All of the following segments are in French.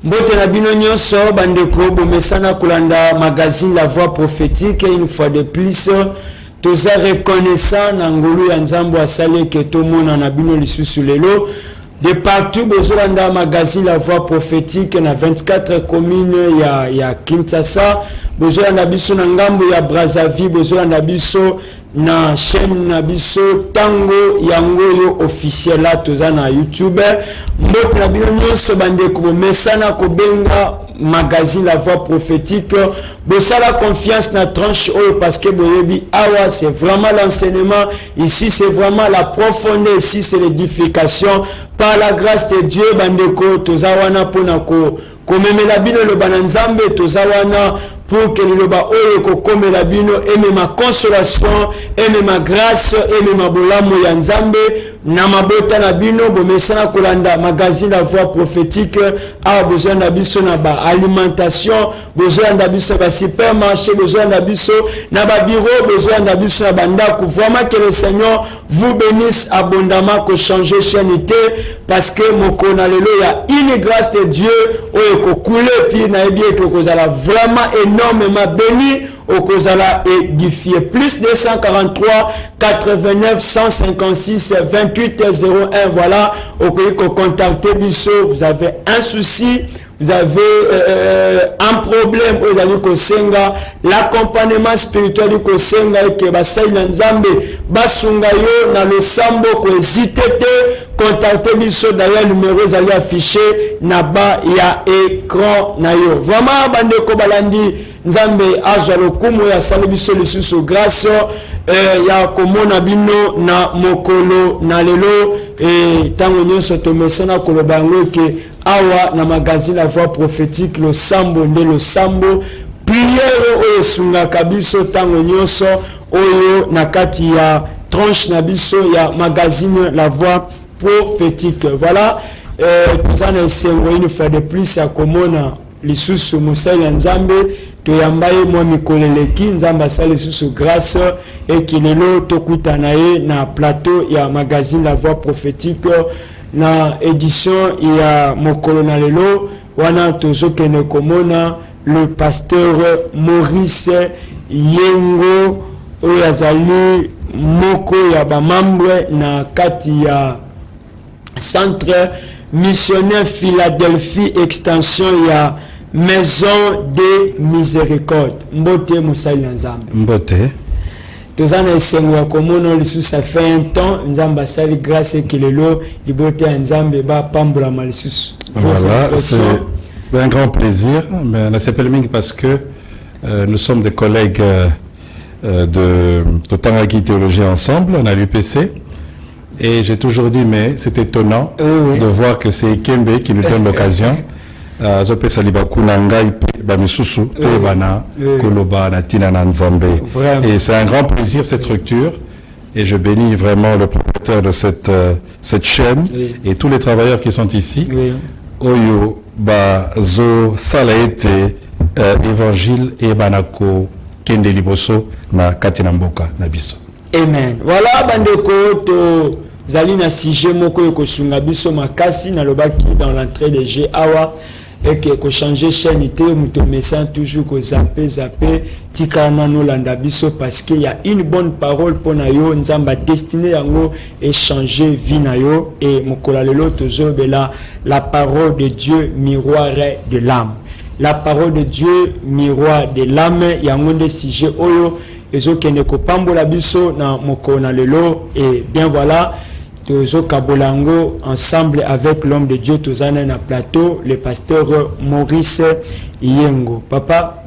Mbote na bino nyonso bandeko bomesana kolanda magazine La Voix Prophétique. Une fois de plus toza reconnaissant na ngolu ya nzambo asale ke tomona na bino lisusu lelo de partout bozolanda magazine La Voix Prophétique na 24 communes ya Kinshasa, bozolanda biso na ngambo ya Brazzaville, bozolanda biso na chaîne na biso Tango Yangoyo officiel la toza na YouTube. Mbote na bino nyonso bandeko bomesana kobenga magazine La Voix Prophétique. Bosala confiance na tranche parce que boyebi awa c'est vraiment l'enseignement, ici c'est vraiment la profondeur, ici c'est l'édification par la grâce de Dieu. Bandeko tozawana pona ko komemela bino le bananzambe, tozawana pour que le ba oye ko komela bino eme ma consolation, eme ma grâce, eme ma bolamo ya nzambe na mabota na bino bomesana kolanda magazine La Voix Prophétique. A besoin na biso na ba alimentation, besoin na biso ba supermarché, besoin na biso na ba bureau, besoin na biso na banda. Vraiment que le Seigneur vous bénisse abondamment, que changer chaînité parce que moko na lelo ya une grâce de Dieu oye ko couler puis na bien que kozala vraiment énormément béni au kozala édifié. Plus 243 89 156 28 01. Voilà, au ko contacter biso. Vous avez un souci, vous avez un problème, vous allez kosenga l'accompagnement spirituel du kosenga et que basai na nzambe basunga yo na le sambo ko hésiter contactez biso. D'ailleurs numéro allez afficher na ba ya écran na yo. Vraiment bandeko balandi nzambe azwa lokumu ya sala biso lisusu grâce ya komona bino na mokolo na lelo tango nyonso tomesana koloba ngo ke awa na magazine La Voix Prophétique le sambo nde le sambo prière oyo sungaka biso tango nyonso oyo na kati ya tranche na biso ya magazine La Voix Prophétique. Voilà, tozana esengo une fois de plus ya komona lisusu mosali ya nzambe toyambaye mwa mikoleleki nzambe asali lisusu grâce ekilelo tokutana ye na plateau ya magazine La Voix Prophétique na édition ya mokolo na lelo wana tozokende komona le pasteur Maurice Yengo oyo azali moko ya bamambre na kati ya centre missionnaire Philadelphie extension ya Maison de Miséricorde. Mbote musali nzambe. Mbote. Tozana esengo ya komono lisusu ça fait un temps nzamba sali grâce kilelo libote ya nzambe ba pambola malisusu. Voilà, c'est un grand plaisir, mais c'est pelming parce que nous sommes des collègues de Tangaki Théologie ensemble, on a l'UPC. Et j'ai toujours dit, mais c'est étonnant de voir que c'est Kembe qui nous donne l'occasion. Et c'est un grand plaisir cette structure. Et je bénis vraiment le propriétaire de cette chaîne et tous les travailleurs qui sont ici. Oyo Bazo Salaete Évangile et Banako Kende Liboso na Katinamboka Nabiso. Amen. Voilà bandeko to zali na sujet moko ekosunga biso makasi na lobaki dans l'entrée de G awa et que ko changer chaîne ité muto messant toujours ko zapper tika na no landa biso parce qu'il y a une bonne parole pour na yo nzamba destiné yango et changer vie na yo et mokola lelo toujours bela la parole de Dieu miroir de l'âme. La parole de Dieu miroir de l'âme yango de sujet oyo ezokende kopambola biso na mokona lelo. Et bien voilà tozo kabolango ensemble avec l'homme de Dieu tozana na plateau le pasteur Maurice Yengo. Papa,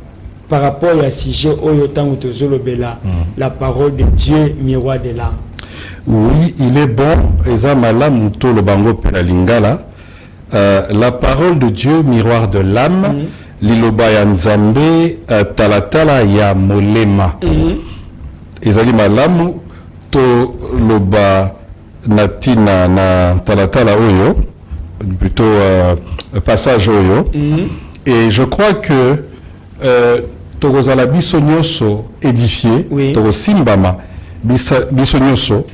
par rapport à sujet oyo tango tozo lobela la parole de Dieu miroir de l'âme. Oui, il est bon eza malamu to lo bango pela lingala. La parole de Dieu miroir de l'âme. Liloba ya nzambe talatala ya molema. Ezali malamu to loba natina na talatala oyo plutôt passage oyo. Et je crois que tokozala biso nyonso édifié tokosimbama biso nyonso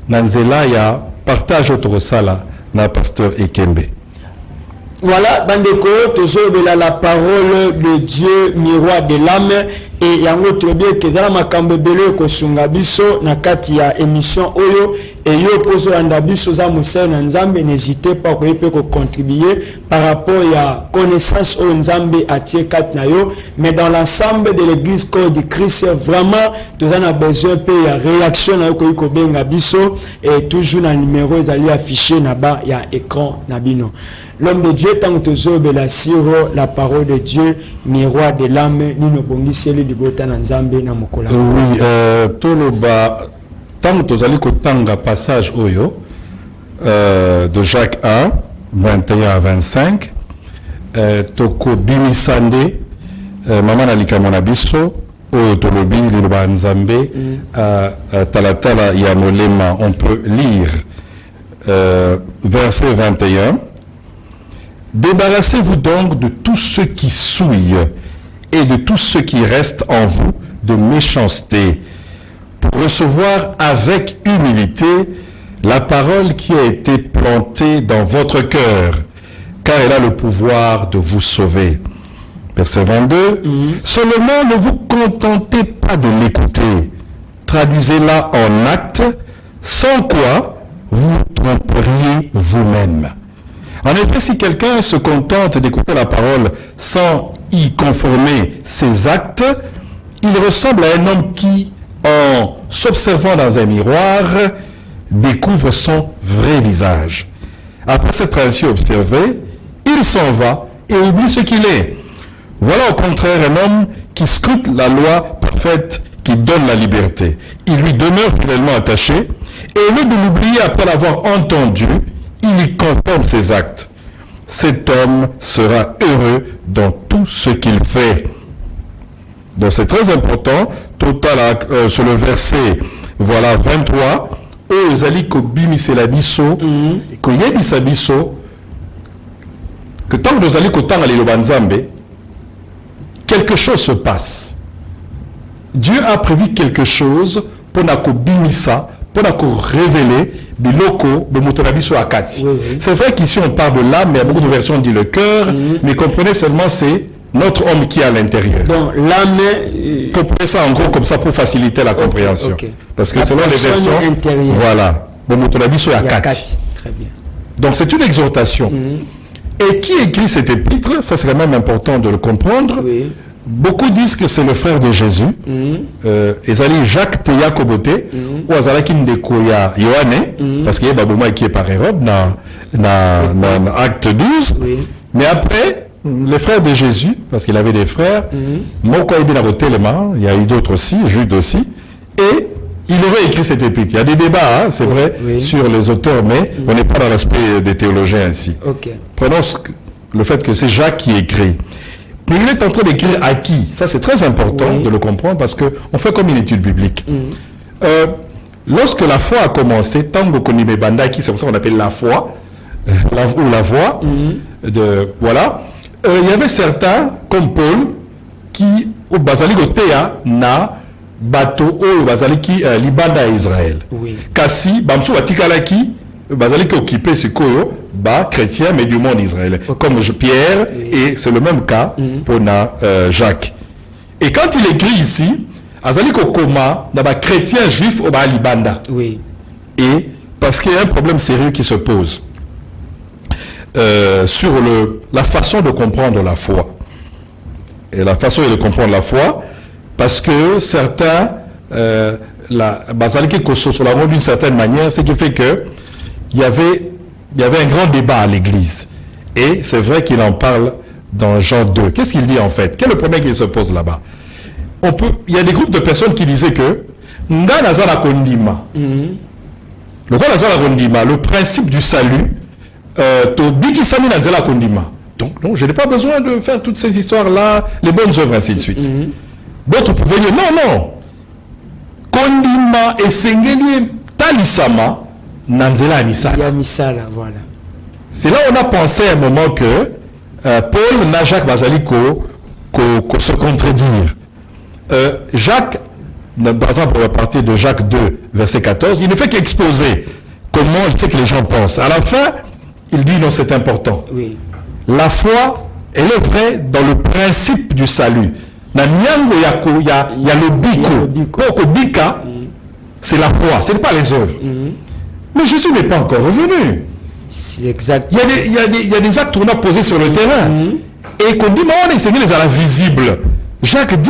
na nzela ya partage tokosala na pasteur Ekembe. Voilà, bandeko, tozobela la parole de Dieu, miroir de l'âme, et yango tobie kezala makambo ebele kosunga biso na kati ya émission oyo, et yo pozo landa biso za musai na nzambe, n'hésitez pas ko contribuer par rapport ya connaissance oyo nzambe atie kat na yo, mais dans l'ensemble de l'église corps du Christ, vraiment tozana besoin pe ya réaction na yo ko benga biso, et toujours na numéro ezali affiché na ba ya écran na bino. L'homme de Dieu, tant que la parole de Dieu, miroir de l'âme, nous nous bongiseli de botan nzambe na mokola. Oui, toloba, tant que tanga passage oyo, de Jacques 1, 21 à 25, toko bimisande, maman alika monabiso, oyo tolobi liloba nzambe, talatala ya molema, on peut lire, verset 21. Débarrassez-vous donc de tout ce qui souille et de tout ce qui reste en vous de méchanceté, pour recevoir avec humilité la parole qui a été plantée dans votre cœur, car elle a le pouvoir de vous sauver. Verset 22. Seulement ne vous contentez pas de l'écouter, traduisez-la en actes, sans quoi vous vous tromperiez vous-même. En effet, si quelqu'un se contente d'écouter la parole sans y conformer ses actes, il ressemble à un homme qui, en s'observant dans un miroir, découvre son vrai visage. Après s'être ainsi observé, il s'en va et oublie ce qu'il est. Voilà au contraire un homme qui scrute la loi parfaite qui donne la liberté. Il lui demeure fidèlement attaché et au lieu de l'oublier après l'avoir entendu, il y conforme ses actes. Cet homme sera heureux dans tout ce qu'il fait. Donc c'est très important. Total sur le verset, voilà 23. Ozali ko bimisela biso, ko yebisa biso, que tant que nous allons kotanga liloba nzambe, quelque chose se passe. Dieu a prévu quelque chose pour na ko bimisa, pour na ko révéler biloko bemotonabiso akati. C'est vrai qu'ici on parle de l'âme, mais il y a beaucoup de versions qui disent le cœur, mais comprenez seulement c'est notre homme qui est à l'intérieur. Donc l'âme, comprenez ça en gros comme ça pour faciliter la compréhension. Parce que selon les versions, intérieure. voilà, bemotonabiso akati. Très bien. Donc c'est une exhortation. Et qui écrit cet épître? Ça c'est quand même important de le comprendre. Beaucoup disent que c'est le frère de Jésus, Ezali Jacques Teya Kobote, ou Azalaki Ndeko ya Yohane, parce qu'il y a Babouma qui est par Hérode dans Acte 12. Mais après, le frère de Jésus, parce qu'il avait des frères, Moko il y a eu d'autres aussi, Jude aussi, et il aurait écrit cet épître. Il y a des débats, hein, c'est vrai, sur les auteurs, mais on n'est pas dans l'aspect des théologiens ainsi. Prenons le fait que c'est Jacques qui écrit. Mais il est en train d'écrire à qui? Ça, c'est très important de le comprendre parce qu'on fait comme une étude biblique. Lorsque la foi a commencé, Tango Konime Bandaki, c'est pour ça qu'on appelle la foi, la voix, voilà. Il y avait certains, comme Paul, qui, au Bazali Gotea, na bateau, au Bazali qui libanda à Israël. Kassi, Bamsou Atikalaki, Bazali qui occupait ce koyo, chrétien, mais du monde israélien. Comme Pierre, et c'est le même cas pour Jacques. Et quand il écrit ici, Azali Kokoma, d'abord chrétien juif au Libanda. Et parce qu'il y a un problème sérieux qui se pose sur la façon de comprendre la foi. Et la façon de comprendre la foi, parce que certains, Bazali Koso sur la route d'une certaine manière, ce qui fait que il y avait un grand débat à l'église. Et c'est vrai qu'il en parle dans Jean 2. Qu'est-ce qu'il dit en fait? Quel est le problème qui se pose là-bas? Il y a des groupes de personnes qui disaient que le principe du salut, donc non, je n'ai pas besoin de faire toutes ces histoires-là, les bonnes œuvres, ainsi de suite. D'autres pouvaient dire non. Kondima et Sengeli Talisama. Voilà. C'est là où on a pensé à un moment que Paul n'a Jacques Bazali se contredire. Jacques, par exemple, à partir de Jacques 2, verset 14, il ne fait qu'exposer comment il sait que les gens pensent. À la fin, il dit non, c'est important. la foi, elle est vraie dans le principe du salut. Na nyango ya le biko. Poko bika, c'est la foi, ce n'est pas les œuvres. Mais Jésus n'est pas encore revenu. C'est exact. Il y a des actes qu'on a posés sur le terrain. Et qu'on dit, non, les Seigneurs les a visibles. Jacques dit,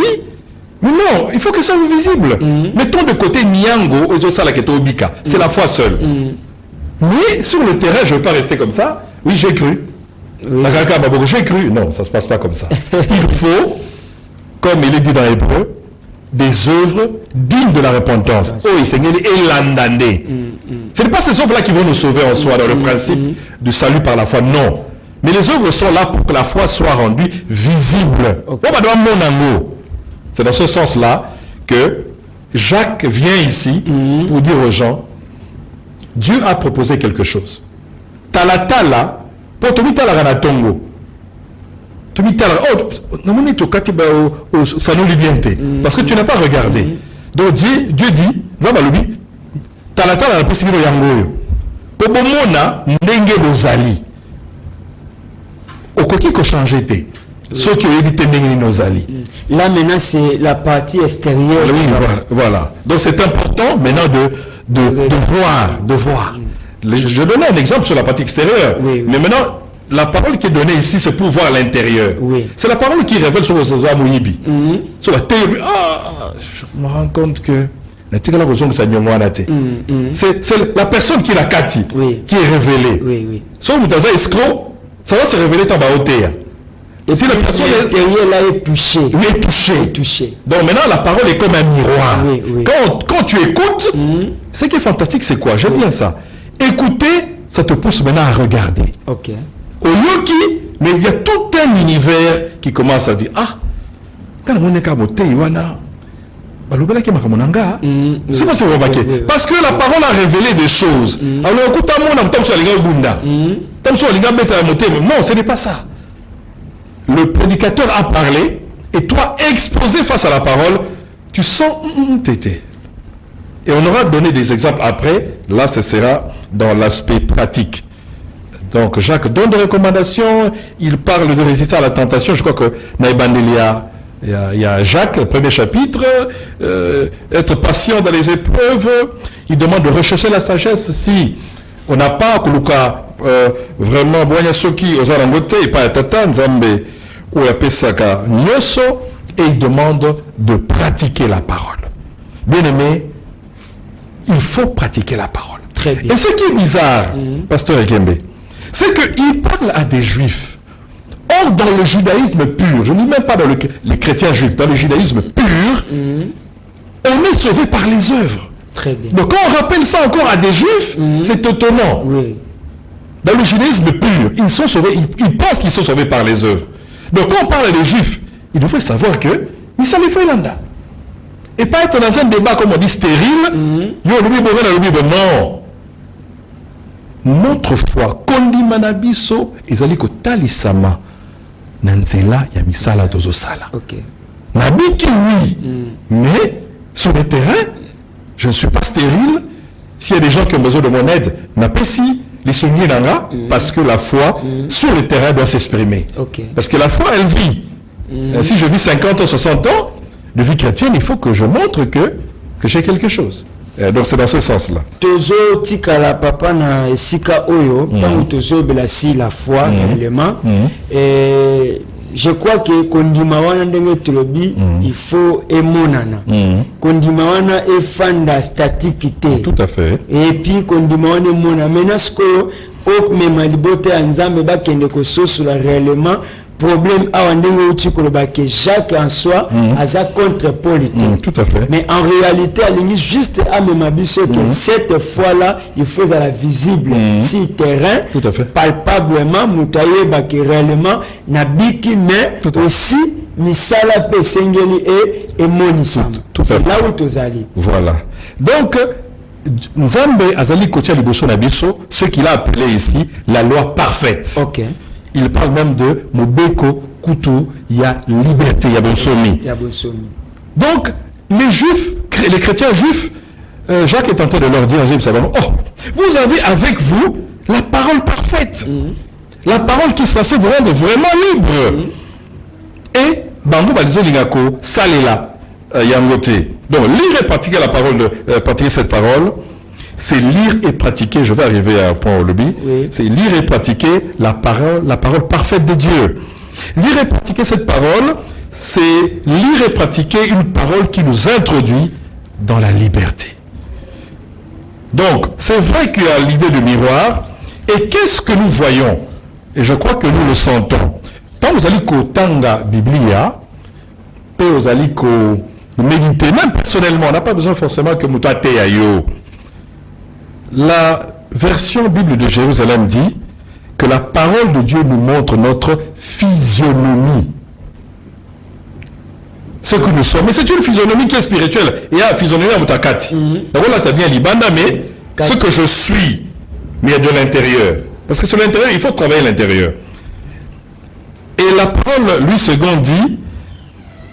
mais non, il faut que ça soit visible. Mettons de côté Nyango, Bika. C'est la foi seule. Mais sur le terrain, je ne veux pas rester comme ça. Oui, j'ai cru. J'ai cru. Non, ça ne se passe pas comme ça. Il faut, comme il est dit dans l'hébreu, des œuvres dignes de la repentance. Oh, Seigneur, et l'andandé. Ce n'est pas ces œuvres-là qui vont nous sauver en soi dans le principe du salut par la foi. Non. Mais les œuvres sont là pour que la foi soit rendue visible. C'est dans ce sens-là que Jacques vient ici pour dire aux gens, Dieu a proposé quelque chose. Talatala, pour Tomitala Ranatongo. Tomitala, ça nous libiente. Parce que tu n'as pas regardé. Donc Dieu dit, Zabalubi, Talatala la possibilité de Yangoyo. Pour Bomona, Ndenge Bozali. Au coquille qu'on changeait. Ceux qui ont évité nos alliés. Là maintenant c'est la partie extérieure. Oui, voilà. Donc c'est important maintenant de voir. Je donnais un exemple sur la partie extérieure. Oui. Mais maintenant, la parole qui est donnée ici, c'est pour voir l'intérieur. Oui. C'est la parole qui révèle sur les Amouibi. Sur la théorie. Je me rends compte que c'est la personne qui l'a kati, qui est révélée. Oui. Si vous êtes escroc, ça va se révéler dans la hauteur. Et si la personne là est touchée. Oui, est touchée. Donc maintenant, la parole est comme un miroir. Oui. Quand tu écoutes, ce qui est fantastique, c'est quoi? J'aime bien ça. Écouter, ça te pousse maintenant à regarder. Ok. Au lieu mais il y a tout un univers qui commence à dire, quand on est parce que la parole a révélé des choses. Alors écoute, non, ce n'est pas ça. Le prédicateur a parlé et toi, exposé face à la parole, tu sens tété. Et on aura donné des exemples après. Là, ce sera dans l'aspect pratique. Donc, Jacques donne des recommandations. Il parle de résister à la tentation. Je crois que Naïbandelia, il y a Jacques, le premier chapitre. Être patient dans les épreuves. Il demande de rechercher la sagesse. Si on n'a pas vraiment Boyansoki aux Arangote et pas à Tata Nzambe ou à Pesaka Nyoso, et il demande de pratiquer la parole. Bien aimé, il faut pratiquer la parole. Très bien. Et ce qui est bizarre, pasteur Ekembe, c'est qu'il parle à des juifs. Or, dans le judaïsme pur, je ne dis même pas dans les chrétiens juifs, dans le judaïsme pur, on est sauvé par les œuvres. Très bien. Donc quand on rappelle ça encore à des juifs, c'est étonnant. Oui. Dans le judaïsme pur, ils sont sauvés, ils pensent qu'ils sont sauvés par les œuvres. Donc quand on parle des juifs, ils devraient savoir que ils sont les Finlandais. Et pas être dans un débat, comme on dit, stérile. Non. Notre foi, Kondi Manabiso, Ezaliko Talisama, Nanzela Yamisala Dozosala. Ok. Nabiki, oui. Mais sur le terrain, je ne suis pas stérile. S'il y a des gens qui ont besoin de mon aide, n'apprécie les souvenirs d'Anga, parce que la foi, sur le terrain, doit s'exprimer. Ok. Parce que la foi, elle vit. Si je vis 50 ou 60 ans de vie chrétienne, il faut que je montre que j'ai quelque chose. Donc c'est dans ce sens-là. Tozo tikala papa na esika oyo, tant tozo belasi la foi réellement. Et je crois que kondima wana ndenge tulobi, il faut emonana. Kondima wana efanda statique te. Tout à fait. Et puis kondima wana emona menasko ok mema libote ya nzambe bakende ko sosula réellement. Problème à que Jacques en soi a contre Paul. Tout à fait. Mais en réalité, il juste à même que cette fois-là, il faut à la visible. Si terrain, tout à fait. Palpablement, moutaye que réellement, nabiki mais aussi misala pe sengeli et monisam. C'est là où tu allais. Voilà. Donc Nzambe azali kotia liboso na biso, ce qu'il a appelé ici la loi parfaite. OK. Il parle même de Mobeko, Koutou, il y a liberté, il y a bonsomi. Donc, les juifs, les chrétiens juifs, Jacques est en train de leur dire, oh, vous avez avec vous la parole parfaite. La parole qui est censée vous rendre vraiment libre. Et, bango balizo lingako, salela, yangote. Donc, lire et pratiquer la parole, pratiquer cette parole, c'est lire et pratiquer, je vais arriver à un point au lobby, c'est lire et pratiquer la parole parfaite de Dieu. Lire et pratiquer cette parole, c'est lire et pratiquer une parole qui nous introduit dans la liberté. Donc, c'est vrai qu'il y a l'idée de miroir, et qu'est-ce que nous voyons? Et je crois que nous le sentons. Quand vous allez au Tanga Biblia, et vous allez méditer, même personnellement, on n'a pas besoin forcément que vous t'atteignez à yo. La version Bible de Jérusalem dit que la parole de Dieu nous montre notre physionomie. Ce que nous sommes. Mais c'est une physionomie qui est spirituelle. Il y a une physionomie à Moutakati. D'abord là, tu as bien Libanda, mais ce que je suis, mais de l'intérieur. Parce que sur l'intérieur, il faut travailler l'intérieur. Et la parole, Louis II, dit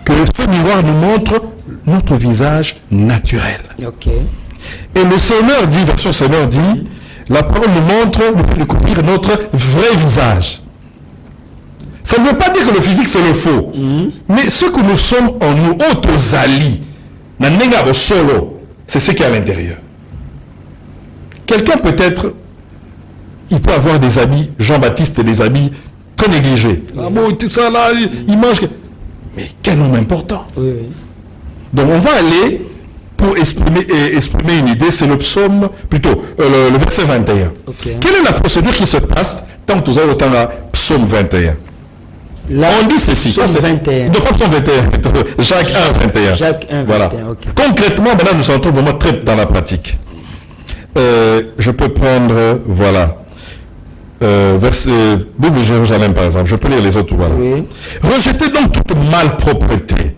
que ce miroir nous montre notre visage naturel. Et le Seigneur dit, version Seigneur dit, la parole nous montre, nous fait découvrir notre vrai visage. Ça ne veut pas dire que le physique c'est le faux. Mais ce que nous sommes en nous, autozali, solo, c'est ce qui est à l'intérieur. Quelqu'un peut-être, il peut avoir des habits, Jean-Baptiste, des habits très négligés. Ah bon, tout ça là, il mange. Mais quel homme important. Donc on va aller pour exprimer une idée, c'est le psaume, plutôt le verset 21. Quelle est la procédure qui se passe tant que vous avez autant la psaume 21? Là, on dit ceci. Psaume 21. Non, pas psaume 21, Jacques 1, 21. Jacques 1, 21, voilà. Concrètement, maintenant nous entrons vraiment très dans la pratique. Je peux prendre, voilà, verset Bible de Jérusalem par exemple, je peux lire les autres, voilà. Rejetez donc toute malpropreté,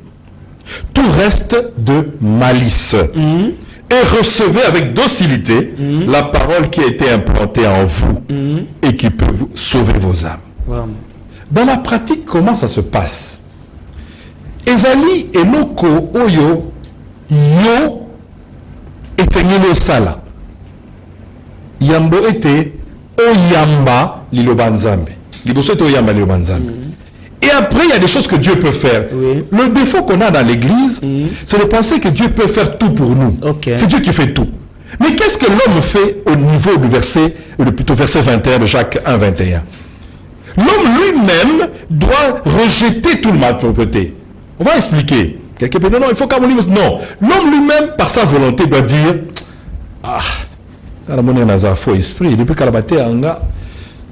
tout reste de malice, et recevez avec docilité la parole qui a été implantée en vous et qui peut vous sauver vos âmes. Dans la pratique, comment ça se passe? Ezali enoko oyo yo etengelo sala. Yambo ete oyamba liloba nzambe. Liboso ete oyamba liloba nzambe. Et après, il y a des choses que Dieu peut faire. Le défaut qu'on a dans l'église, c'est de penser que Dieu peut faire tout pour nous. C'est Dieu qui fait tout. Mais qu'est-ce que l'homme fait au niveau du verset, ou plutôt verset 21 de Jacques 1, 21? L'homme lui-même doit rejeter tout le malpropreté. On va expliquer. Quelqu'un peut dire non, il faut qu'à mon niveau. Non. L'homme lui-même, par sa volonté, doit dire ah, faux esprit, depuis Kalabate Anga,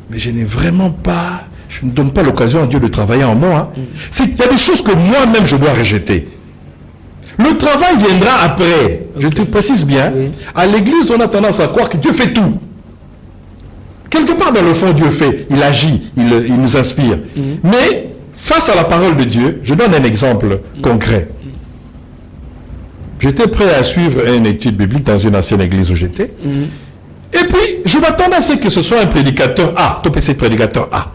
mais je n'ai vraiment pas, je ne donne pas l'occasion à Dieu de travailler en moi. Il y a des choses que moi-même je dois rejeter. Le travail viendra après. Je te précise bien. À l'église, on a tendance à croire que Dieu fait tout. Quelque part dans le fond, Dieu fait, il agit, il nous inspire. Mais face à la parole de Dieu, je donne un exemple concret. J'étais prêt à suivre une étude biblique dans une ancienne église où j'étais. Et puis, je m'attendais à ce que ce soit un prédicateur A, top PC prédicateur A.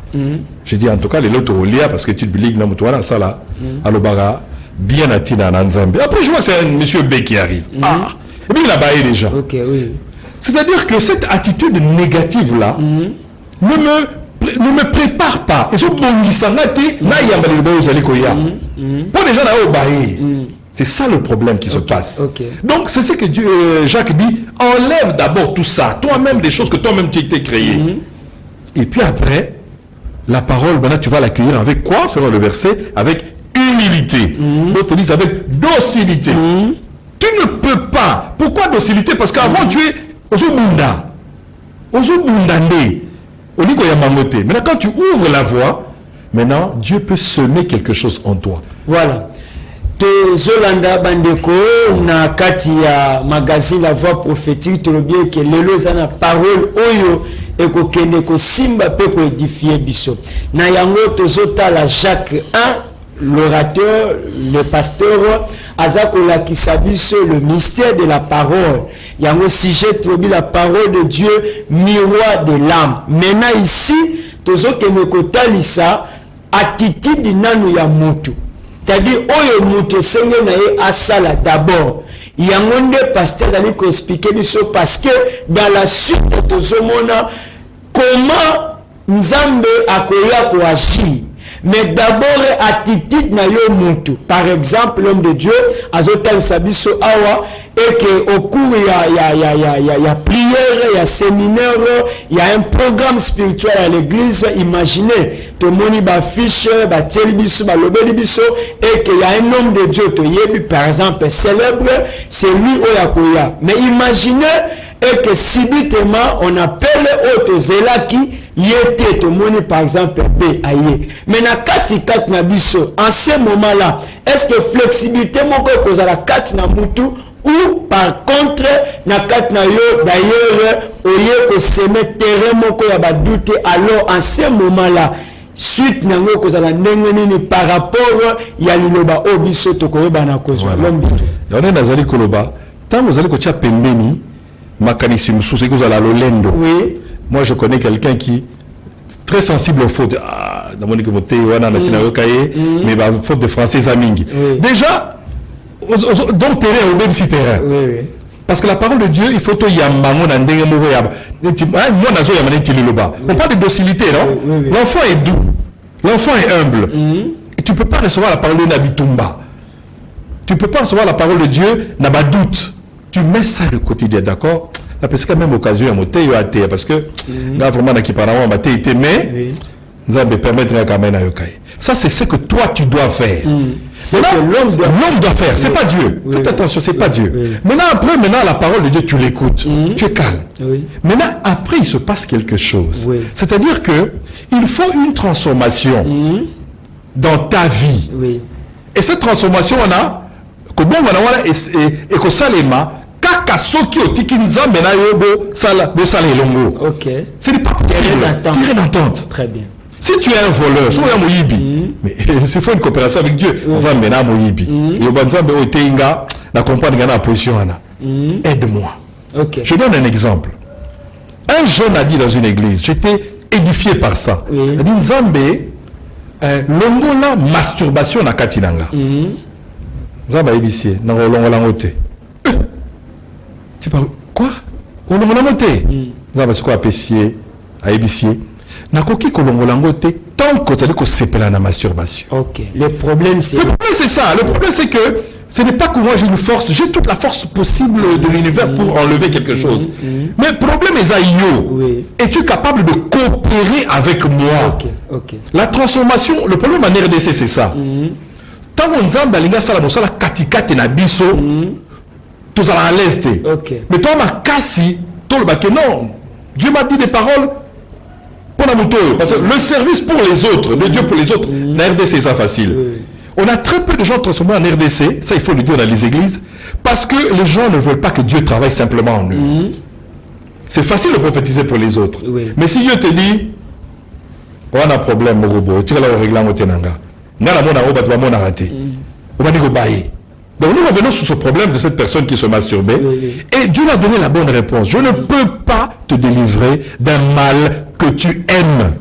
J'ai dit en tout cas, les lots au lia, parce que l'étude biblique, ça là, à l'Obara, bien à Tina, à Nzambe. Après, je vois que c'est un monsieur B qui arrive. Et puis il a baillé déjà. C'est-à-dire que cette attitude négative-là ne me prépare pas. Et pour les gens là-haut, c'est ça le problème qui se passe. Donc c'est ce que Jacques dit, enlève d'abord tout ça, toi-même des choses que toi-même tu t'es créé. Et puis après, la parole, maintenant tu vas l'accueillir avec quoi? C'est le verset, avec humilité. D'autres disent avec docilité. Tu ne peux pas. Pourquoi docilité? Parce qu'avant tu es Ozobunda. Maintenant, quand tu ouvres la voie, maintenant, Dieu peut semer quelque chose en toi. Voilà. Zolanda Bandeko, na kati ya magazine La Voix Prophétique, tu le bien que lelo zana parole oyo eko kende ko simba pe ko édifier biso. Na yango tozota la Jacques 1, l'orateur, le pasteur, Azakola qui s'habille le mystère de la parole. Il y a un sujet trouvé la parole de Dieu, miroir de l'âme. Maintenant ici, tozo kenekotalisa attitude nanu ya mutu. C'est-à-dire, oyo mutu senge na ye asala d'abord. Il y a un pasteur d'aller expliquer ça parce que dans la suite, tozo mona comment Nzambe akoya koagir. Mais d'abord, attitude na yo mutu. Par exemple, l'homme de Dieu, azotal sabiso awa, et que au cours il y a prière, il y a séminaire, il y a un programme spirituel à l'église. Imaginez, tout le monde ba fiche, ba télébiso, ba lobeli biso, et qu'il y a un homme de Dieu, to yebi, par exemple, célèbre, c'est lui oyakoya. Mais imaginez, et que subitement, on appelle autre zelaki, yete to moni par exemple B aye. Mais na kati na biso en ce moment là, est-ce que flexibilité moko kozala kati na mutu ou par contre na kati na yo d'ailleurs oye ko semer terrain moko ya ba doute, alors en ce moment là suite nango kozala ndenge nini par rapport ya liloba obiso to koyeba na kozwa l'homme. Yone nazali koloba tant vous allez ko tia pembeni makanisi mususu kozala lolendo. Oui. Moi, je connais quelqu'un qui est très sensible aux fautes. Ah, dans mon équipe, mais faute de français, Zamingi. Déjà, donc terrain, au même si terrain. Parce que la parole de Dieu, il faut que on parle de docilité, non? L'enfant est doux, l'enfant est humble. Et tu ne peux pas recevoir la parole de Nabitumba. Tu ne peux pas recevoir la parole de Dieu, n'a pas doute. Tu mets ça le quotidien, d'accord? Parce que même occasion à monter parce que là vraiment qui parle en maté mais ça me permettre quand même à yokai. Ça c'est ce que toi tu dois faire. C'est que l'homme doit faire, c'est pas Dieu. Faites attention, c'est pas Dieu. Maintenant la parole de Dieu tu l'écoutes, tu es calme. Maintenant après il se passe quelque chose. C'est-à-dire que il faut une transformation dans ta vie. Et cette transformation on a comment on a et que ça les mains kaka soki otiki nzambe na yobo sala bo sala elongo. OK. Ce n'est pas possible. Tirer d'entente. Très bien. Si tu es un voleur, so ya moyibi, mais c'est faut une coopération avec Dieu. Nzambe na moyibi. Yoba nzambe o teinga na comprendre na position ana. Aide-moi. OK. Je donne un exemple. Un jeune a dit dans une église, j'étais édifié par ça. Il a dit nzambe longola masturbation na katinanga. Nzambe édifié na longola ngote. Tu parles quoi? On a monté. Nous avons quoi apprécié, à ébicier. N'a qu'aucun colongolangoté tant que tu as dit que c'est la masturbation. Ok. Le problème c'est ça. Le problème c'est que ce n'est pas que moi j'ai une force, j'ai toute la force possible de l'univers pour enlever quelque chose. Mais le problème est aïe. Es-tu capable de coopérer avec moi? Ok. La transformation, le problème en RDC c'est ça. Tant qu'on zamba linga sala mosala katikati na biso. Tous à l'est. Mais toi, ma cassi, toi le non. Dieu m'a dit des paroles pour la moto. Parce que le service pour les autres, le Dieu pour les autres, la RDC, c'est ça facile. On a très peu de gens transformés en RDC, ça il faut le dire dans les églises, parce que les gens ne veulent pas que Dieu travaille simplement en eux. C'est facile de prophétiser pour les autres. Mais si Dieu te dit, on a un problème, mon robot, tire la règlement au tenanga. N'a mon arroba, tu vas mon arrêter. On va dire au bail. Donc nous revenons sur ce problème de cette personne qui se masturbait. Et Dieu a donné la bonne réponse. Je ne peux pas te délivrer d'un mal que tu aimes.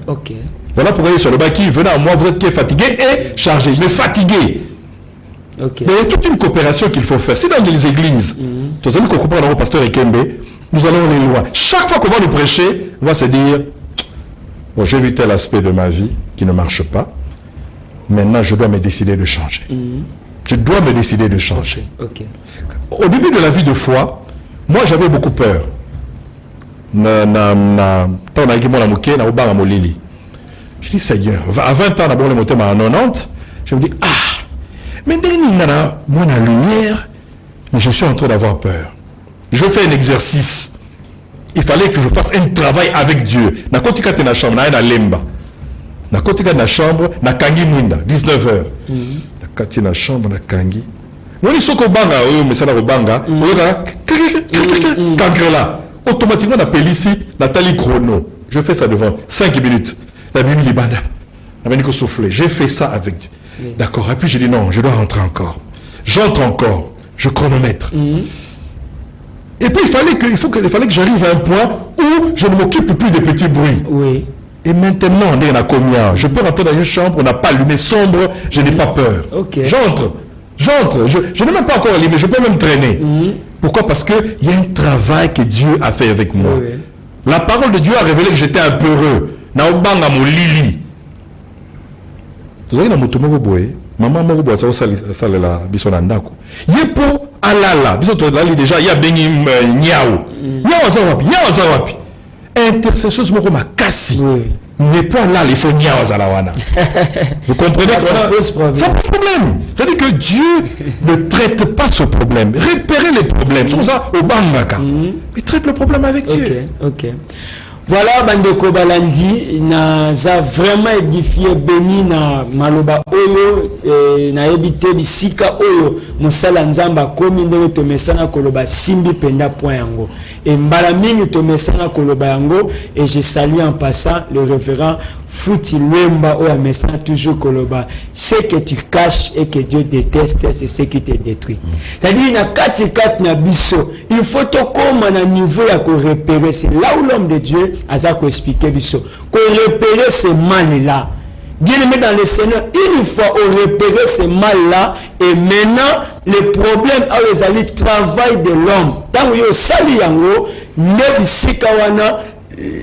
Voilà pourquoi il est sur le bas qui venait à moi, vous êtes fatigué et chargé. Mais fatigué. Mais il y a toute une coopération qu'il faut faire. C'est dans les églises. Tous amis qu'on comprend dans le pasteur Ekembe, nous allons aller loin. Chaque fois qu'on va nous prêcher, on va se dire, bon, j'ai vu tel aspect de ma vie qui ne marche pas. Maintenant, je dois me décider de changer. Je dois me décider de changer. Au début de la vie de foi, moi j'avais beaucoup peur. Je dis Seigneur, à 20 ans d'abord le moteur à 90, je me dis mais moi la lumière, mais je suis en train d'avoir peur. Je fais un exercice. Il fallait que je fasse un travail avec Dieu. Na kotika na chambre, na lemba. Na kotika na chambre, na kangi mwinda, 19h. Kati na chambre na kangi. Woni soko banga oyo mesana ko banga, oyoka kankela. Automatiquement na pelisi na tali chrono. Je fais ça devant 5 minutes. La Bible libana. La Bible souffler. J'ai fait ça avec Dieu. D'accord. Et puis j'ai dit non, je dois rentrer encore. J'entre encore. Je chronomètre. Et puis il fallait que j'arrive à un point où je ne m'occupe plus des petits bruits. Et maintenant, on est à combien? Je peux rentrer dans une chambre, on n'a pas allumé sombre, je n'ai pas peur. J'entre. Je n'ai même pas encore allumé, je peux même traîner. Pourquoi? Parce qu'il y a un travail que Dieu a fait avec moi. La parole de Dieu a révélé que j'étais un peureux. na obanga molili tozali na moto moko boye maman moko boye asalela biso na ndako ye po alala biso tozali déjà ya bengi nyao nyao aza wapi intercession moko makasi mais pas là il faut nyao azala wana vous comprenez que ça pose problème. C'est-à-dire que Dieu ne traite pas ce problème. Repérer les problèmes. C'est ça au bangaka. Il traite le problème avec Dieu. Ok. Voilà, Bandeko Balandi, naza vraiment édifié, béni na maloba oyo, na ebite bisika oyo, mosala nzamba komi ndenge tomesana koloba simbi penda point yango. Et mbalamingi tomesana koloba yango, et je salue en passant le révérend Fouti Lemba oya mesana toujours koloba. Ce que tu caches et que Dieu déteste, c'est ce qui te détruit. C'est-à-dire, na kati na biso, il faut to comme à niveau ya ko repérer. C'est là où l'homme de Dieu a ça ko expliquer biso. Ko repérer ce mal-là. Bien aimé dans le Seigneur, une fois on repérer ce mal-là, et maintenant, le problème a les travail de l'homme. Tant que yo sali yango, ne bisika wana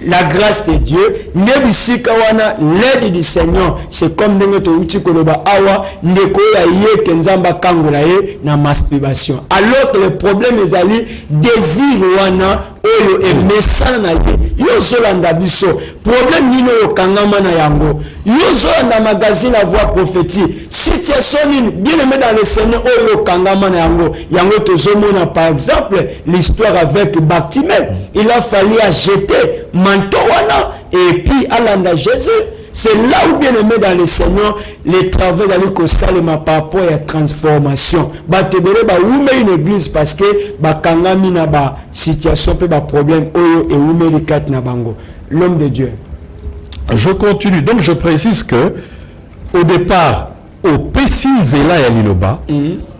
la grâce de Dieu, nebisika wana l'aide du Seigneur, c'est comme dengoto uti koloba awa ndeko ya ye kenzamba kangola ye na masturbation. Alors que le problème est ali désir wana oyo e mesana na ye. Yo zolanda biso. Problème nino yo kangama na yango. Yo zolanda magazine la voix prophétique. Situation nini bien aimé dans le Seigneur oyo kangama na yango. Yango tozomona par exemple l'histoire avec Bartimée. Il a fallu jeter manteau wana et puis alanda Jésus. C'est là où bien aimé dans le Seigneur les travaux d'aller kosalema par rapport à la transformation. Batebele ba oume une église parce que ba kangami na ba situation pe ba problème oyo et oume les quatre na bango. L'homme de Dieu. Je continue. Donc je précise que au départ au Pessinzela ya Liloba,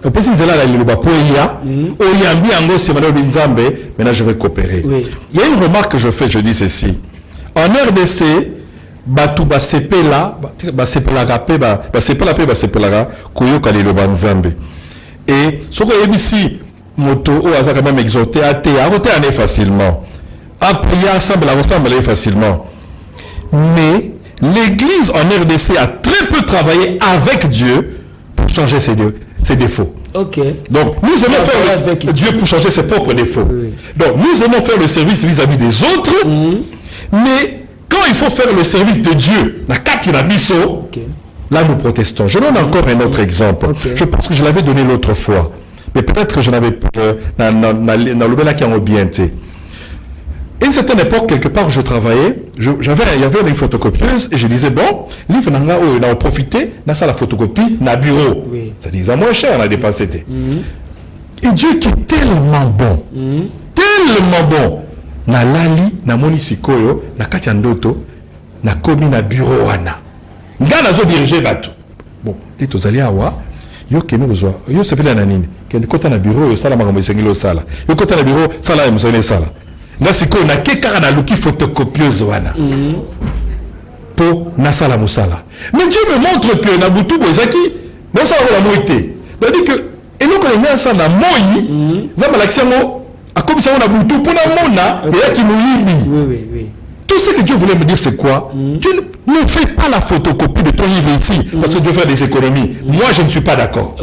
au Pessinzela ya Liloba poya, au yambi ango semana de Nzambe, maintenant je vais coopérer. Oui. Il y a une remarque que je fais, je dis ceci. En RDC, batu ba sepela, ba sepela rapé, ba sepela pe ba sepela koyo ka Liloba Nzambe. Et ce que ABC moto o aza quand même exhorté à te arrêter facilement. Après ensemble facilement. Mais l'Église en RDC a très peu travaillé avec Dieu pour changer ses défauts. Ok. Donc, nous aimons faire Dieu pour changer ses propres défauts. Oui. Donc, nous aimons faire le service vis-à-vis des autres, mais quand il faut faire le service de Dieu, là nous protestons. Je donne encore un autre exemple. Je pense que je l'avais donné l'autre fois, mais peut-être que je n'avais pas. À une certaine époque, quelque part où je travaillais, il y avait une photocopieuse et je disais, bon, livre on a profité, on a la photocopie, na bureau. Oui. Ça disait moins cher, on a dépensé. Et Dieu qui est tellement bon, tellement bon, na lali, na moni sikoyo, na katiandoto, na komi na bureau wana. Nga na zo diriger bateau. Bon, les tozali awa, yo kemi besoin, yo s'appelle nanini, qui est na bureau, yo sala makambo esengelo sala. Yo kota na bureau, sala msone sala. Là c'est qu'on a quelqu'un à l'outil photocopieuse wana pour nasala musala. Mais Dieu me montre que Nabutu Bozaki non ça va la moitié. C'est-à-dire que et nous connaissons ça na moi ça va l'action à comme ça on a Nabutu pour la mona et qui nous libi. Oui. Tout ce que Dieu voulait me dire c'est quoi? Tu ne fais pas la photocopie de ton livre ici parce que tu veux faire des économies. Moi je ne suis pas d'accord.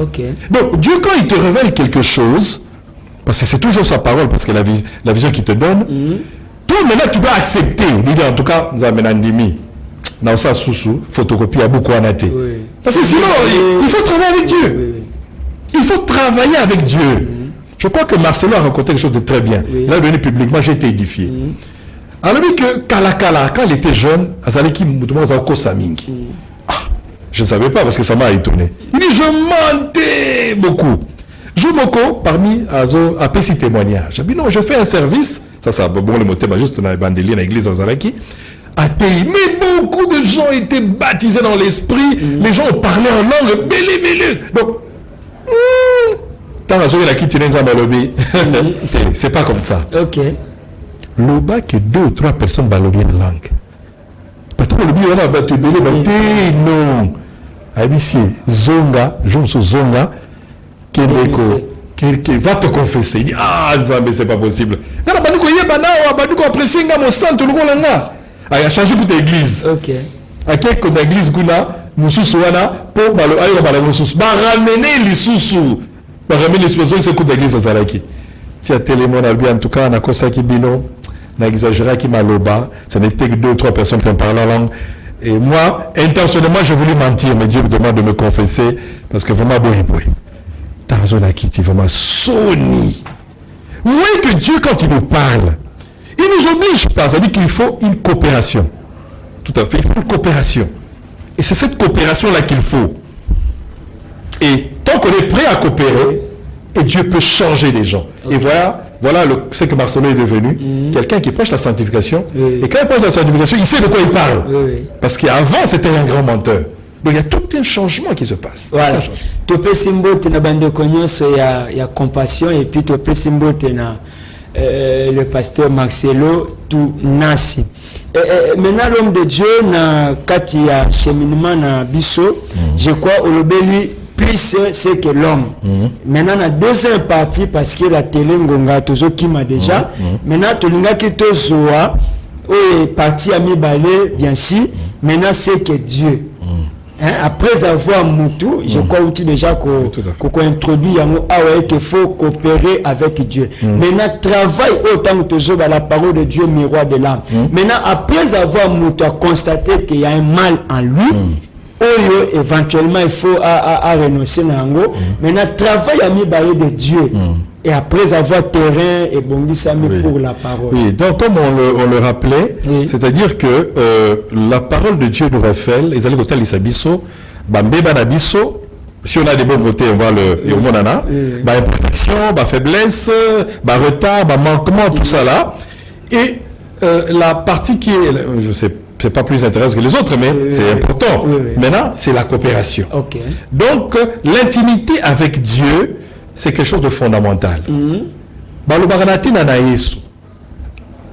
Donc Dieu quand il te révèle quelque chose, parce que c'est toujours sa parole, parce que la vision qu'il te donne, toi maintenant tu dois accepter. En tout cas, nous avons un demi. Dans sa sous photocopie à beaucoup en athée. Parce que sinon, il faut travailler avec Dieu. Il faut travailler avec Dieu. Je crois que Marcelo a raconté quelque chose de très bien. Il a donné publiquement, j'ai été édifié. Alors dit que Kalakala, quand il était jeune, je ne savais pas parce que ça m'a étonné. Il dit, je mentais beaucoup. Jumoko, parmi à petit témoignage. J'ai dit non, je fais un service. Ça, bon, le mot juste dans la bandelier, dans l'église en Zalaki. Mais beaucoup de gens étaient baptisés dans l'esprit. Les gens parlaient en langue. Donc, c'est pas comme ça. Ok. L'oba que 2 ou 3 personnes balobient en langue. Non. Abissier, Zonga, Jomso Zonga. Qui va te confesser. Il dit, ah, mais c'est pas possible. a changé toute l'église. Ok. À quelque l'église Guna, Moussousou Wana, pour Balo, ayo Bala Moussousou. Bah, ramener les sous-sous. Bah, ramener les sous-sous, c'est coup d'église à Zalaki. Si à Télémon, en tout cas, on a Kosaki Bino, on a exagéré qui Maloba, ça n'était que 2 ou 3 personnes qui ont parlé la langue. Et moi, intentionnellement, j'ai voulu mentir, mais Dieu me demande de me confesser, parce que vraiment, boy. Tarzona Kiti, vraiment, Sony. Vous voyez que Dieu, quand il nous parle, il nous oblige pas, ça dit qu'il faut une coopération. Tout à fait, il faut une coopération. Et c'est cette coopération-là qu'il faut. Et tant qu'on est prêt à coopérer, et Dieu peut changer les gens. Okay. Et voilà ce que Marcelo est devenu. Quelqu'un qui prêche la sanctification. Oui. Et quand il prêche la sanctification, il sait de quoi il parle. Oui. Parce qu'avant, c'était un grand menteur. Donc il y a tout un changement qui se passe. Voilà. Tu peux symboliser na bande connaisse, il y a compassion, et puis tu peux symboliser le pasteur Marcelo tout nasi. Maintenant l'homme de Dieu na kati ya cheminement na biso, je crois au lobeli plus c'est que l'homme. Maintenant la deuxième partie parce que la télé ngonga tozo qui m'a déjà. Maintenant to linga ki tozoa o partie ami balé bien sûr. Maintenant c'est que Dieu. Hein, après avoir Moutou, je crois aussi déjà qu'on introduit qu'il faut coopérer avec Dieu. Maintenant, travail autant que la parole de Dieu, miroir de l'âme. Maintenant, après avoir Moutou a constaté qu'il y a un mal en lui, éventuellement il faut à renoncer à Nango. Maintenant, travail à mi de Dieu. Et après avoir terrain et bondissami pour la parole. Oui, donc comme on le rappelait, c'est-à-dire que la parole de Dieu nous révèle, les allées côté l'Isabiso, Bambeba Nabiso, si on a des bons côtés, on va le monana, imperfection, faiblesse, retard, manquement, tout ça là. Et la partie qui est, je sais, c'est pas plus intéressant que les autres, mais c'est important. Maintenant, c'est la coopération. Okay. Donc, l'intimité avec Dieu, c'est quelque chose de fondamental.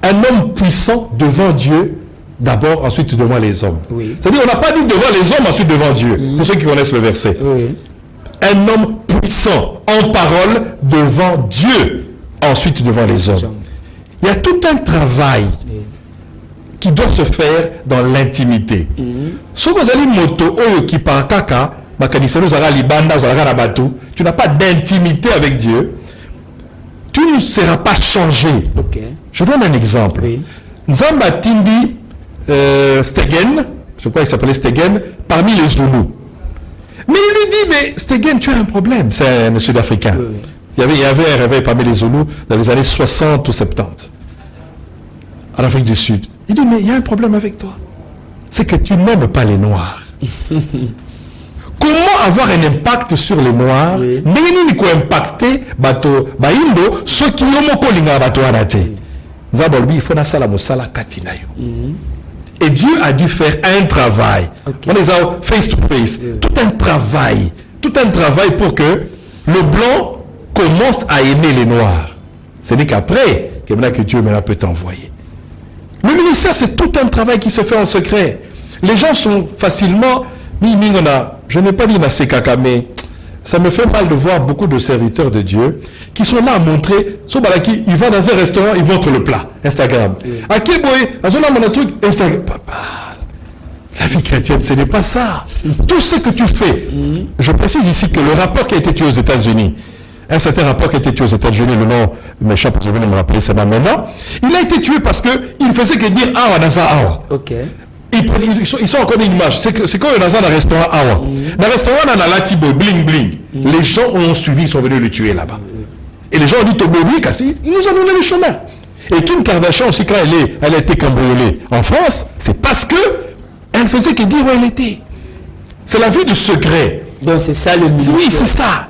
Un homme puissant devant Dieu, d'abord, ensuite devant les hommes. Oui. C'est-à-dire, on n'a pas dit devant les hommes, ensuite devant Dieu. Pour ceux qui connaissent le verset. Un homme puissant en parole devant Dieu, ensuite devant les hommes. Il y a tout un travail qui doit se faire dans l'intimité. Ce que vous allez moto, qui par kaka, tu n'as pas d'intimité avec Dieu, tu ne seras pas changé. Je donne un exemple. Nzamba Tindi Stegen, je crois qu'il s'appelait Stegen, parmi les Zoulous. Mais il lui dit, mais Stegen, tu as un problème. C'est un Sud-Africain. Il y avait un réveil parmi les Zoulous dans les années 60 ou 70, en Afrique du Sud. Il dit, mais il y a un problème avec toi. C'est que tu n'aimes pas les Noirs. Comment avoir un impact sur les Noirs? N'est-ce pas impacter ceux qui ont kolinga bato arate. Zabolbi il faut na sala mosala katinayo. Et Dieu a dû faire un travail. On les a face to face. Tout un travail pour que le blanc commence à aimer les Noirs. Ce n'est qu'après que Dieu peut t'envoyer. Le ministère, c'est tout un travail qui se fait en secret. Les gens sont facilement... Je n'ai pas dit Nasekaka, mais ça me fait mal de voir beaucoup de serviteurs de Dieu qui sont là à montrer. Il va dans un restaurant, il montre le plat. Instagram. À Keboy, mon truc, Instagram. Papa, la vie chrétienne, ce n'est pas ça. Tout ce que tu fais. Je précise ici que le rapport qui a été tué aux États-Unis, un certain rapport qui a été tué aux États-Unis, le nom m'échappe, je vais me rappeler ça maintenant. Il a été tué parce qu'il faisait que dire Awa Naza Awa. Ils sont encore une image. C'est quand on est dans un restaurant Awa. Dans le restaurant, on a la Tibo, bling bling. Les gens ont suivi, ils sont venus le tuer là-bas. Et les gens ont dit Tobobi, ils nous ont donné le chemin. Et Kim Kardashian aussi, quand elle a été cambriolée en France, c'est parce que elle faisait que dire où elle était. C'est la vie du secret. Donc c'est ça le ministère. Oui, c'est ça.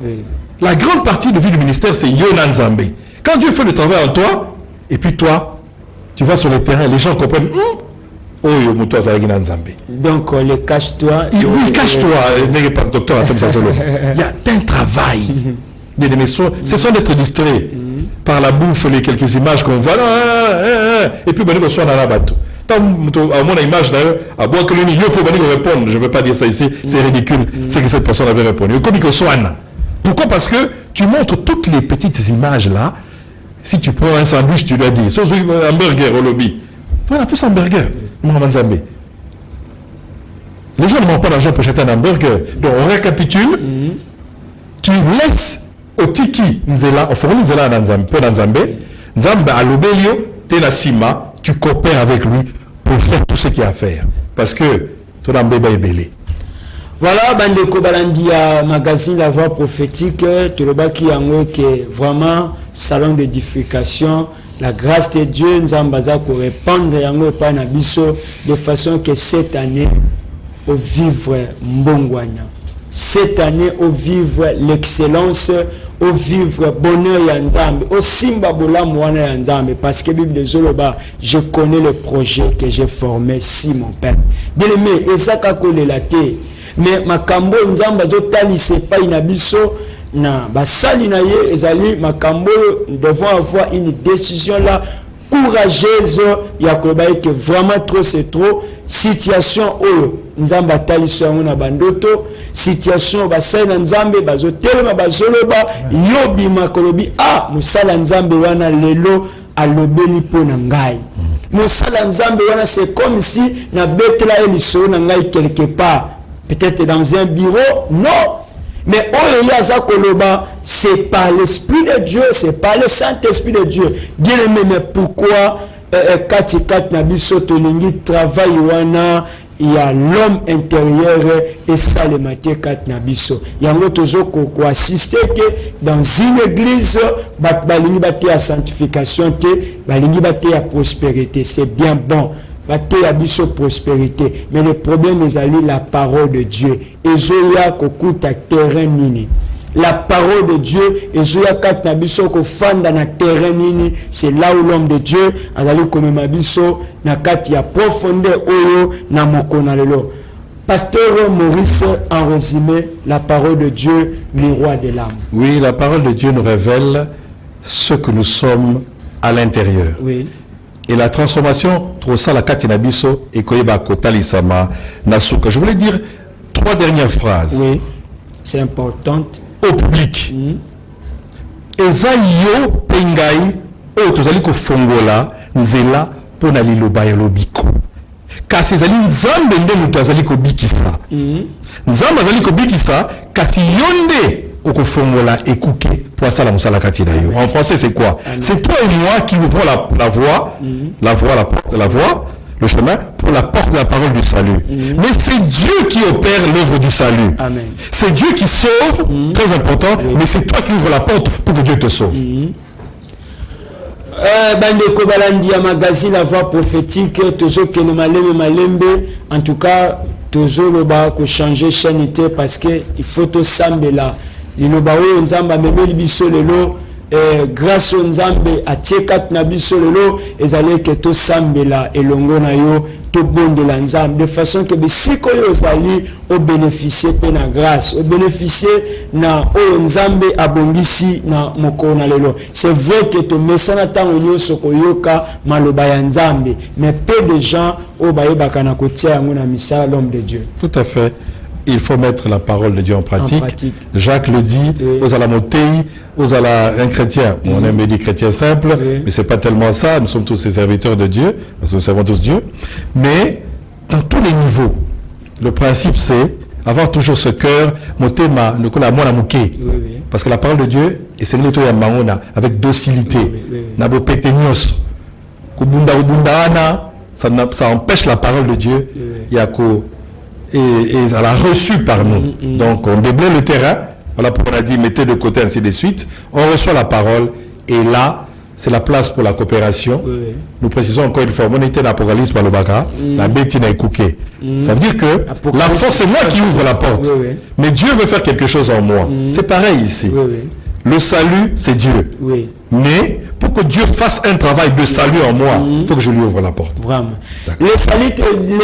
La grande partie de vie du ministère, c'est Yonan Zambé. Quand Dieu fait le travail en toi, et puis toi, tu vas sur le terrain, les gens comprennent. Donc, on les cache-toi. Oui, cache-toi, n'est pas docteur Atom Sazolo. Il y a un travail. Ce sont d'être distraits par la bouffe, les quelques images qu'on voit. Et puis, on soit dans la bateau. À mon image d'ailleurs, à boire que le milieu pour répondre, je ne veux pas dire ça ici, c'est ridicule, c'est que cette personne avait répondu. Pourquoi? Parce que tu montres toutes les petites images là. Si tu prends un sandwich, tu dois dire, un burger au lobby. Voilà, plus un burger. Les gens ne manquent pas d'argent pour acheter un hamburger. Donc on récapitule. Tu laisses au tiki nzela, au fourni nzela dans Nzambe, Nzambe à l'obélio, t'es la sima, tu coopères avec lui pour faire tout ce qu'il y a à faire. Parce que tout le monde est belé. Voilà, Bandeko Balandia, magazine La Voix Prophétique, tout le bas qui est vraiment salon d'édification. La grâce de Dieu nous a pour répandre de façon que cette année, au vivre Mbongwana. Cette année, au vivre l'excellence, au vivre bonheur Yanzambe, au Simba Bola Mouana Yanzambe, parce que Bible de Zoloba, je connais le projet que j'ai formé si mon père. Bien aimé, et ça qu'a collé la terre. Mais makambo Nzamba Zotali, c'est pas une abisso. Na basali na ye ezali makambo devons avoir une décision là courageuse ya kobaye que vraiment trop c'est trop situation oyo nzamba taliso na bandoto situation basali na nzambe bazotelema bazoloba yobi makolobi musala nzambe wana lelo alobeli pona ngai musala nzambe wana c'est comme si na betela eliso na ngai quelque part peut-être dans un bureau non. Mais c'est par l'Esprit de Dieu, c'est par le Saint-Esprit de Dieu. Bien aimé, mais pourquoi Katikat Nabiso Tolingi travaille wana il y a l'homme intérieur et ça le matin kat Nabiso. Il y a un autre qui assiste que dans une église, balingi bate à sanctification, balingi bate à prospérité. C'est bien bon. Prospérité. Mais le problème est la parole de Dieu. Et Zoya kokuta terrain nini. La parole de Dieu et Zoya kat nabiso ko fanda na terrain nini. C'est là où l'homme de Dieu a d'aller comme mabiso na kat ya profondeur oyo na mokona lelo. Pasteur Maurice, en résumé, la parole de Dieu, miroir de l'âme. Oui, la parole de Dieu nous révèle ce que nous sommes à l'intérieur. Oui. Et la transformation, trop ça la katinabiso et koyeba kotali sama nasuka. Je voulais dire 3 dernières phrases. Oui, c'est important. Au public. Eza yo pengai o tozali ko fongola nzela pona liloba ya lobiko. Kasi ezali nzambe nde mutu azali ko bikisa. Nzambe azali ko bikisa kasi yonde okofongola ekuke pour ça la musala katina yo. En français c'est quoi? C'est toi et moi qui ouvrons la voie, la porte, le chemin pour la porte de la parole du salut. Mais c'est Dieu qui opère l'œuvre du salut. Amen. C'est Dieu qui sauve, très important, mais c'est toi qui ouvres la porte pour que Dieu te sauve. Bandeko Balandia magazine La Voix Prophétique, tozo que nous malembe, en tout cas tozo loba ko changer chaîne parce que il faut to sambela. Liloba oyo nzamba memeli biso lelo grâce au nzambe atiekat na biso lelo ezali ke to sambela elongo na yo to bondela nzambe de façon que bisiko yo zali au bénéficier pe na grâce au bénéficier na oyo nzambe abongisi na mokona lelo. C'est vrai que to mesana tango nyonso koyoka maloba ya nzambe mais peu de gens o bayebaka na kotia yango na misala l'homme de Dieu. Tout à fait. Il faut mettre la parole de Dieu en pratique. Jacques le dit, aux alamotei, aux ala un chrétien. On aime dire chrétien simple, mais c'est pas tellement ça. Nous sommes tous ces serviteurs de Dieu, parce que nous servons tous Dieu. Mais dans tous les niveaux, le principe c'est avoir toujours ce cœur, motema, le la mona mouké. Parce que la parole de Dieu, et c'est le ya mangona, avec docilité. Nabo petenios, kubunda ubundaana, ça empêche la parole de Dieu. Yako. Et elle a reçu par nous. Donc on déblaye le terrain, voilà pourquoi on a dit mettez de côté ainsi de suite, on reçoit la parole et là c'est la place pour la coopération. Nous précisons encore une fois, on était dans l'Apocalypse par le Baka, la bête n'a écouté. Ça veut dire que la force c'est moi qui ouvre la porte, mais Dieu veut faire quelque chose en moi. C'est pareil ici. Le salut c'est Dieu. Mais pour que Dieu fasse un travail de salut en moi, il faut que je lui ouvre la porte. Vraiment. Le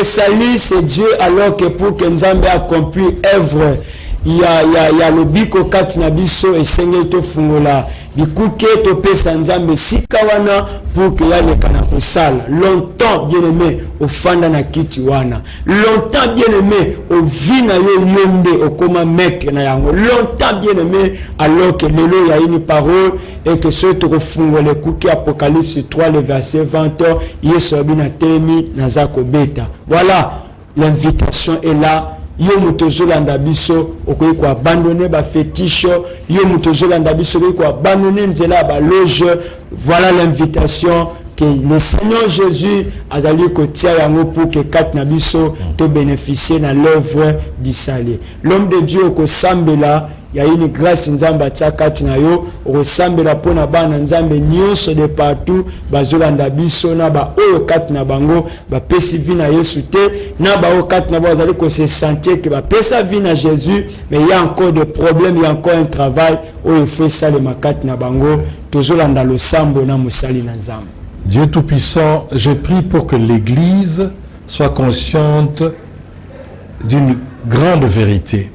salut, c'est Dieu, alors que pour que Nzambe accomplisse œuvre, il y a le biko katina biso et seigneur to fungola bikuke topesa nzambe sika wana pour que yaleka na kosala longtemps bien aimé ofanda na kiti wana longtemps bien aimé ovina yo yonde okoma maître na yango longtemps bien aimé alors que lelo ya une parole et que ce to kofungola kuki Apocalypse 3 le verset 20 yesu abina telemi nazako beta. Voilà, l'invitation est là. Yo mutozolanda biso okoyi ko abandonner ba fétiche, yo mutozolanda biso okoyi ko abandonner nzela ba loge. Voilà l'invitation que le Seigneur Jésus a dali ko tia yango pour que kat na biso to bénéficier na l'œuvre du salut. L'homme de Dieu ko sambela ya une grâce nzamba tsakati na yo resambela pona bana nzambe nyonso de partout bazolanda biso na ba oyo kati na bango ba pesi vi na Yesu te na ba oyo kati na bazali ko se sentir que ba pesa vi na Jésus, mais il y a encore des problèmes, il y a encore un travail oyo faut ça le makati na bango tozolanda le sambo na musali na nzambe. Dieu Tout-Puissant, je prie pour que l'Église soit consciente d'une grande vérité.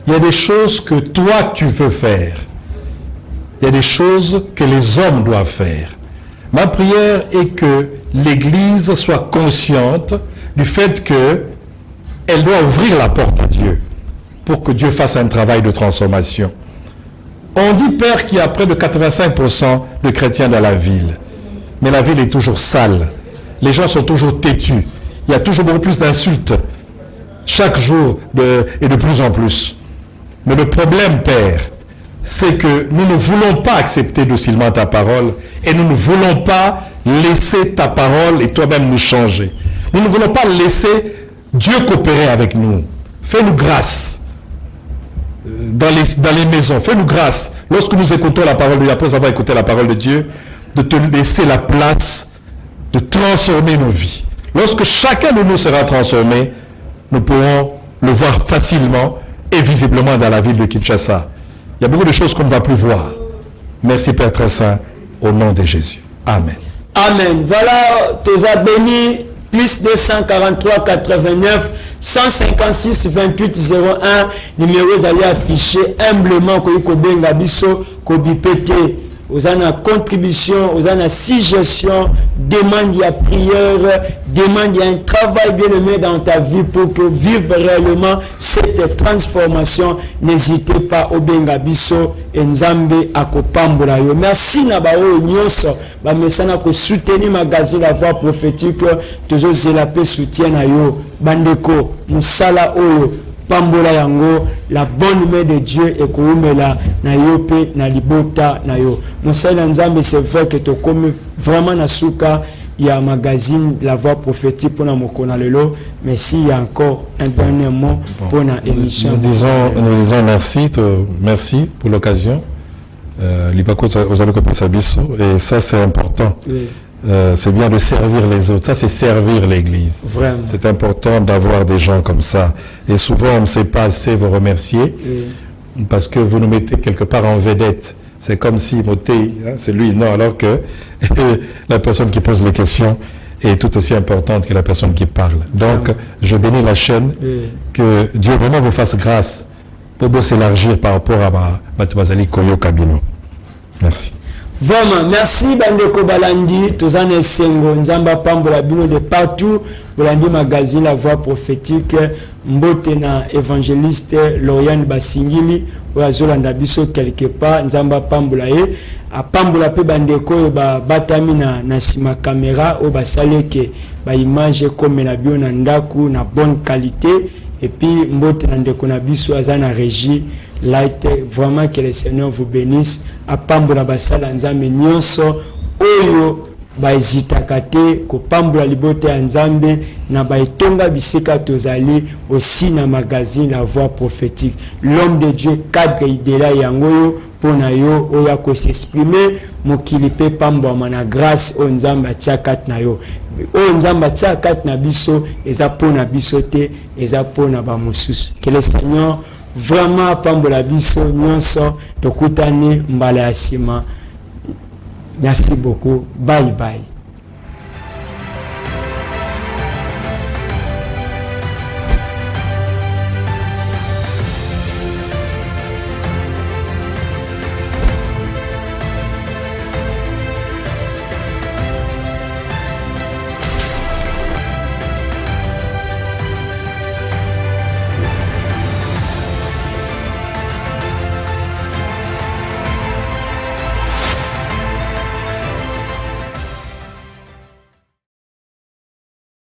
Il y a des choses que toi tu veux faire. Il y a des choses que les hommes doivent faire. Ma prière est que l'Église soit consciente du fait qu'elle doit ouvrir la porte à Dieu pour que Dieu fasse un travail de transformation. On dit, Père, qu'il y a près de 85% de chrétiens dans la ville. Mais la ville est toujours sale. Les gens sont toujours têtus. Il y a toujours beaucoup plus d'insultes chaque jour et de plus en plus. Mais le problème, Père, c'est que nous ne voulons pas accepter docilement ta parole et nous ne voulons pas laisser ta parole et toi-même nous changer. Nous ne voulons pas laisser Dieu coopérer avec nous. Fais-nous grâce dans les maisons. Fais-nous grâce lorsque nous écoutons la parole de Dieu, après avoir écouté la parole de Dieu, de te laisser la place de transformer nos vies. Lorsque chacun de nous sera transformé, nous pourrons le voir facilement et visiblement dans la ville de Kinshasa. Il y a beaucoup de choses qu'on ne va plus voir. Merci Père très saint, au nom de Jésus. Amen. Amen. Voilà, tes bénis, plus 243 89 156 28 01, numéros allés afficher humblement ko benga biso ko bipete. Aux ana contribution, aux ana suggestion, demande à prière, demande à un travail bien aimé dans ta vie pour que vive réellement cette transformation. N'hésitez pas au bengabiso et nzambe akopambola yo. Merci na ba o nyonso ba mesana ko soutenir magazine La Voix Prophétique toujours zelape soutien na yo bandeko musala oyo pambola yango la bonne main de Dieu et koumela na yope na libota na yo musala nzambe. C'est vrai que to comme vraiment na suka il y a un magazine La Voix Prophétique pour na mokona lelo, mais s'il y a encore un dernier mot pour na émission. Nous disons merci pour l'occasion. Et ça c'est important. Oui. C'est bien de servir les autres. Ça, c'est servir l'Église. Vraiment. C'est important d'avoir des gens comme ça. Et souvent, on ne sait pas assez vous remercier parce que vous nous mettez quelque part en vedette. C'est comme si Moté, c'est lui, non, alors que la personne qui pose les questions est tout aussi importante que la personne qui parle. Donc, je bénis la chaîne, que Dieu vraiment vous fasse grâce pour s'élargir par rapport à Batubazali Koyo Kabino. Merci. Vraiment, merci Bandeko Balandi, Tozane Sengo, Nzamba Pambola Bino de partout, Bolandi Magazine La Voix Prophétique, Mbotena évangéliste Lauriane Basingili, Oazolanda Biso quelque part, Nzamba Pambola e, a Pambola pe Bandeko batami na sima caméra, o basaleke ba image comme la bio na ndaku na bonne qualité, et puis Mbotena ndeko na biso azana régie. Light, vraiment que le Seigneur vous bénisse. A pambola basala nzambe nyonso oyo baizitaka te kopambola libote ya nzambe na baitonga bisika tozali aussi na magazine La Voix Prophétique. L'homme de Dieu cadre idela yango yo pona yo oya ko s'exprimer mokili pe pambwa na grâce o nzambe atiakat na yo. O nzambe atiakat na biso eza pona biso te eza pona ba mosusu. Que le Seigneur vraiment pambola biso nyonso tokutani mbala ya sima. Merci beaucoup. Bye bye.